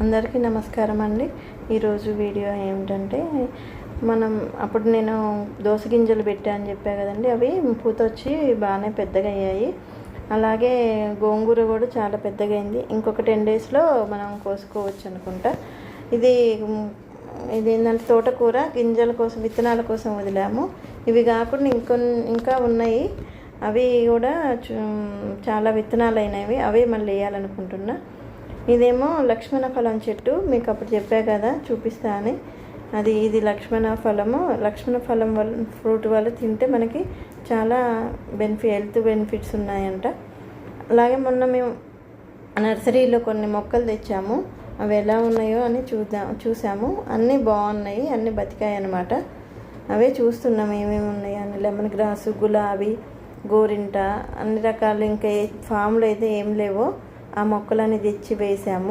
అందరికీ నమస్కారం అండి. ఈరోజు వీడియో ఏమిటంటే మనం అప్పుడు నేను దోస గింజలు పెట్టా అని చెప్పా కదండి, అవి పూత వచ్చి బాగానే పెద్దగా అయ్యాయి. అలాగే గోంగూర కూడా చాలా పెద్దగా అయింది. ఇంకొక 10 డేస్లో మనం కోసుకోవచ్చు అనుకుంటా. ఇది ఏంటంటే తోటకూర గింజల కోసం, విత్తనాల కోసం వదిలాము. ఇవి కాకుండా ఇంకా ఉన్నాయి. అవి కూడా చాలా విత్తనాలు అయినవి, అవే మళ్ళీ వేయాలనుకుంటున్నా. ఇదేమో లక్ష్మణ ఫలం చెట్టు, మీకు అప్పుడు చెప్పా కదా చూపిస్తా అని. ఇది లక్ష్మణ ఫలం వల్ల, ఫ్రూట్ వల్ల తింటే మనకి చాలా హెల్త్ బెనిఫిట్స్ ఉన్నాయంట. అలాగే మొన్న మేము నర్సరీలో కొన్ని మొక్కలు తెచ్చాము, అవి ఎలా ఉన్నాయో అని చూసాము. అన్నీ బాగున్నాయి, అన్నీ బతికాయి అన్నమాట. అవే చూస్తున్నాము ఏమేమి ఉన్నాయి అని. లెమన్ గ్రాస్, గులాబీ, గోరింట, అన్ని రకాలు. ఇంకా ఫామ్లో అయితే ఏం లేవో ఆ మొక్కలని తెచ్చి వేసాము.